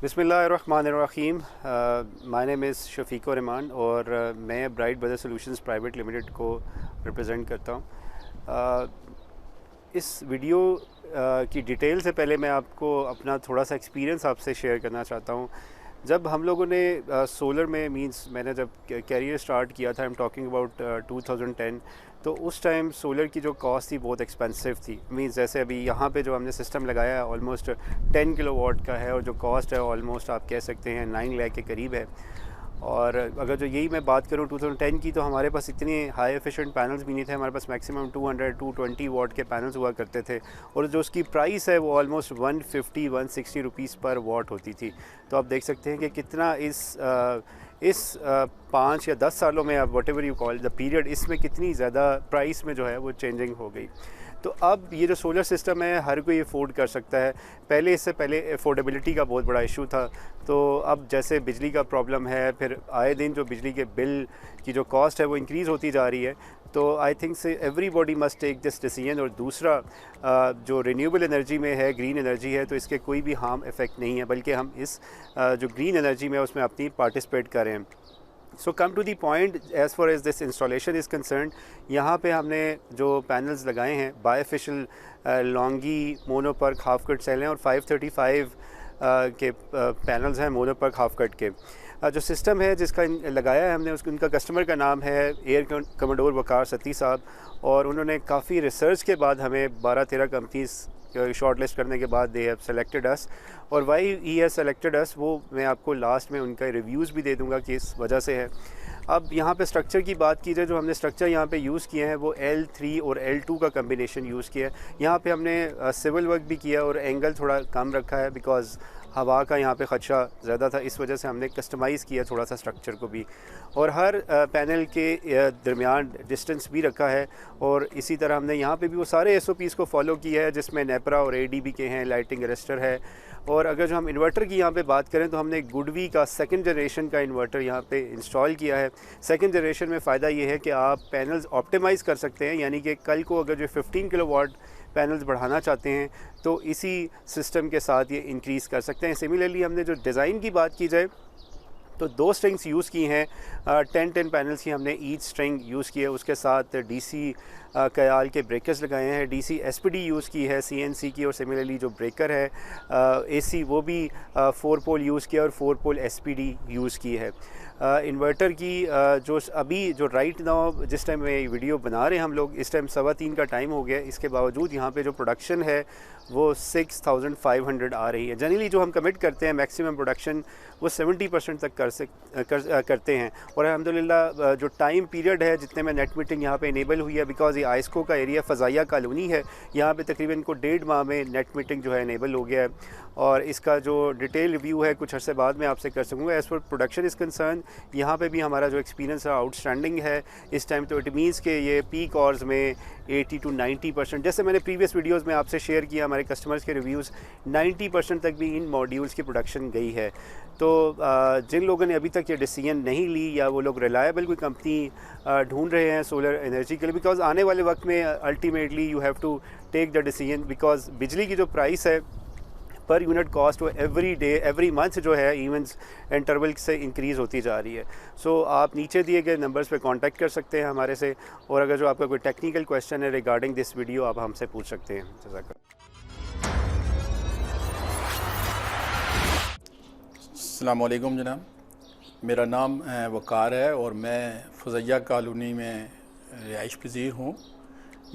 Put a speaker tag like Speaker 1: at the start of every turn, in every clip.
Speaker 1: बिस्मिल्लाहिर्रहमानिर्रहीम। My name is Shafiq Rahman और मैं bright brother solutions private limited को रिप्रेजेंट करता हूँ। इस वीडियो की डिटेल से पहले मैं आपको अपना थोड़ा सा एक्सपीरियंस आपसे शेयर करना चाहता हूँ। जब हम लोगों ने सोलर में मैंने जब कैरियर स्टार्ट किया था, आई एम टॉकिंग अबाउट 2010, तो उस टाइम सोलर की जो कॉस्ट थी बहुत एक्सपेंसिव थी। जैसे अभी यहाँ पे जो हमने सिस्टम लगाया है ऑलमोस्ट 10 किलोवाट का है और जो कॉस्ट है ऑलमोस्ट आप कह सकते हैं 9 लाख के करीब है। और अगर जो यही मैं बात करूँ 2010 की, तो हमारे पास इतने हाई एफिशिएंट पैनल्स भी नहीं थे। हमारे पास मैक्सिमम 200-220 वाट के पैनल्स हुआ करते थे और जो उसकी प्राइस है वो ऑलमोस्ट 150-160 रुपीज़ पर वाट होती थी। तो आप देख सकते हैं कि कितना इस 5 या 10 सालों में, आप what ever you call the period, इसमें कितनी ज़्यादा प्राइस में जो है वो चेंजिंग हो गई। तो अब ये जो सोलर सिस्टम है हर कोई अफोर्ड कर सकता है। इससे पहले अफोर्डेबिलिटी का बहुत बड़ा इशू था। तो अब जैसे बिजली का प्रॉब्लम है, फिर आए दिन जो बिजली के बिल की जो कॉस्ट है वो इंक्रीज़ होती जा रही है। तो I think say everybody must take this decision. और दूसरा, जो रिन्यूएबल एनर्जी में है, ग्रीन एनर्जी है, तो इसके कोई भी हार्म इफ़ेक्ट नहीं है, बल्कि हम इस जो ग्रीन एनर्जी में उसमें अपनी पार्टिसिपेट करें। So come to the point, as far as this installation is concern, यहाँ पे हमने जो पैनल्स लगाए हैं bifacial Longi monoperc half cut cell हैं और 535 के पैनल्स हैं मोनोपर्क हाफ कट के। जो सिस्टम है जिसका लगाया है हमने, उनका कस्टमर का नाम है एयर कमोडोर वकार सती साहब, और उन्होंने काफ़ी रिसर्च के बाद हमें 12-13 कंपनीज़ शॉर्ट लिस्ट करने के बाद दे हैव सेलेक्टेड अस। और वाई ही हैज़ सेलेक्टेड अस, वो मैं आपको लास्ट में उनका रिव्यूज़ भी दे दूंगा कि इस वजह से है। अब यहाँ पे स्ट्रक्चर की बात की जाए, जो हमने स्ट्रक्चर यहाँ पे यूज़ किए हैं वो L3 और L2 का कम्बिनेशन यूज़ किया है। यहाँ पे हमने सिविल वर्क भी किया और एंगल थोड़ा कम रखा है बिकॉज़ हवा का यहाँ पे ख़दशा ज़्यादा था, इस वजह से हमने कस्टमाइज़ किया थोड़ा सा स्ट्रक्चर को भी। और हर पैनल के दरमियान डिस्टेंस भी रखा है। और इसी तरह हमने यहाँ पे भी वो सारे SOPs को फॉलो किया है जिसमें नेपरा और ADB के हैं, लाइटिंग अरेस्टर है। और अगर जो हम इन्वर्टर की यहाँ पे बात करें तो हमने गुडवी का 2nd जनरेशन का इन्वर्टर यहाँ पे इंस्टॉल किया है। 2nd जनरेशन में फ़ायदा ये है कि आप पैनल्स ऑप्टिमाइज़ कर सकते हैं, यानी कि कल को अगर जो 15 किलोवाट पैनल्स बढ़ाना चाहते हैं तो इसी सिस्टम के साथ ये इंक्रीज़ कर सकते हैं। सिमिलरली हमने जो डिज़ाइन की बात की जाए तो 2 स्ट्रिंग्स यूज़ की हैं, 10 पैनल्स की हमने ईच स्ट्रिंग यूज़ की है। उसके साथ DC कयाल के ब्रेकर्स लगाए हैं, DC SPD यूज़ की है CNC की, और सिमिलरली जो ब्रेकर है AC वो भी 4 पोल यूज़ किया और 4 पोल SPD यूज़ की है। इन्वर्टर की जो अभी जो राइट नाउ जिस टाइम में वीडियो बना रहे हैं हम लोग, इस टाइम 3:15 का टाइम हो गया, इसके बावजूद यहाँ पे जो प्रोडक्शन है वो 6500 आ रही है। जनरली जो हम कमिट करते हैं मैक्सिमम प्रोडक्शन वो 70% तक करते हैं। और अल्हम्दुलिल्लाह जो टाइम पीरियड है जितने में नेट मीटिंग यहाँ पे इनेबल हुई है, बिकॉज़ ये आइस्को का एरिया फ़ज़ाइया कॉलोनी है, यहाँ पे तकरीबन को 1.5 माह में नेट मीटिंग जो है इनेबल हो गया है। और इसका जो डिटेल रिव्यू है कुछ अर्से बाद में आपसे कर सकूँगा। As for production is concern, यहाँ पे भी हमारा जो एक्सपीरियंस है आउटस्टैंडिंग है इस टाइम। तो इट मीन्स के ये पीक आवर्स में 80-90%, जैसे मैंने प्रीवियस वीडियोस में आपसे शेयर किया हमारे कस्टमर्स के रिव्यूज़, 90% तक भी इन मॉड्यूल्स की प्रोडक्शन गई है। तो जिन लोगों ने अभी तक ये डिसीजन नहीं ली या वो लोग रिलायबल कोई कंपनी ढूंढ रहे हैं सोलर एनर्जी के लिए, बिकॉज़ आने वाले वक्त में ultimately you have to take the decision, because बिजली की जो प्राइस है पर यूनिट कॉस्ट वो एवरी मंथ जो है इवेंट्स इंटरवल से इंक्रीज़ होती जा रही है। सो आप नीचे दिए गए नंबर्स पे कांटेक्ट कर सकते हैं हमारे से, और अगर जो आपका कोई टेक्निकल क्वेश्चन है रिगार्डिंग दिस वीडियो आप हमसे पूछ सकते हैं।
Speaker 2: अस्सलाम वालेकुम जनाब, मेरा नाम वकार है और मैं फ़ज़ाइया कॉलोनी में रिहाइश पज़ीर हूँ।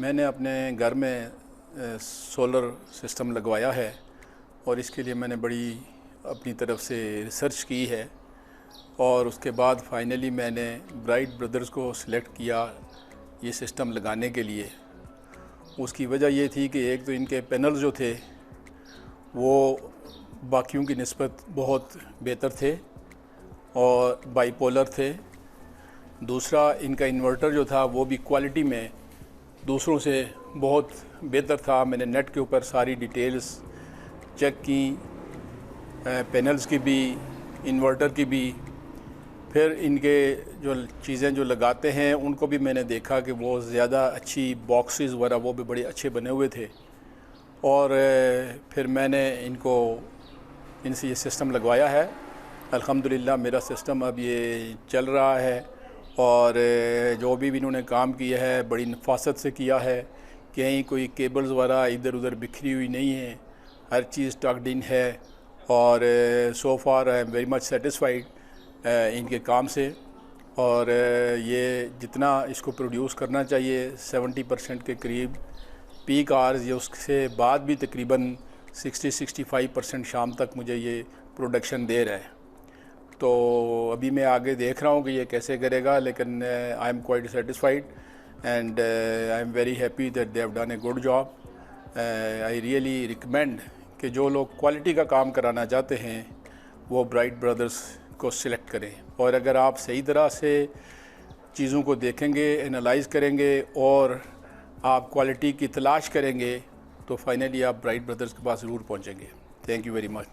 Speaker 2: मैंने अपने घर में सोलर सिस्टम लगवाया है और इसके लिए मैंने बड़ी अपनी तरफ से रिसर्च की है और उसके बाद फाइनली मैंने ब्राइट ब्रदर्स को सिलेक्ट किया ये सिस्टम लगाने के लिए। उसकी वजह ये थी कि एक तो इनके पैनल्स जो थे वो बाकियों की निस्बत बहुत बेहतर थे और बाईपोलर थे। दूसरा, इनका इन्वर्टर जो था वो भी क्वालिटी में दूसरों से बहुत बेहतर था। मैंने नेट के ऊपर सारी डिटेल्स चेक की, पैनल्स की भी, इन्वर्टर की भी। फिर इनके जो चीज़ें जो लगाते हैं उनको भी मैंने देखा कि वो ज़्यादा अच्छी बॉक्सेस वगैरह वो भी बड़े अच्छे बने हुए थे। और फिर मैंने इनको इनसे ये सिस्टम लगवाया है। अल्हम्दुलिल्लाह मेरा सिस्टम अब ये चल रहा है और जो भी इन्होंने काम किया है बड़ी नफासत से किया है। कहीं कोई केबल्स वगैरह इधर उधर बिखरी हुई नहीं है, हर चीज़ टक्ड इन है और so far I am very much satisfied इनके काम से। और ये जितना इसको प्रोड्यूस करना चाहिए 70% के करीब पीक आवर्स, ये उससे बाद भी तकरीबन 60-65% शाम तक मुझे ये प्रोडक्शन दे रहा है। तो अभी मैं आगे देख रहा हूँ कि ये कैसे करेगा, लेकिन I am quite satisfied and I am very happy that they have done a good job. I really recommend कि जो लोग क्वालिटी का काम कराना चाहते हैं वो ब्राइट ब्रदर्स को सिलेक्ट करें। और अगर आप सही तरह से चीज़ों को देखेंगे, एनालाइज करेंगे और आप क्वालिटी की तलाश करेंगे तो फाइनली आप ब्राइट ब्रदर्स के पास ज़रूर पहुँचेंगे। Thank you very much.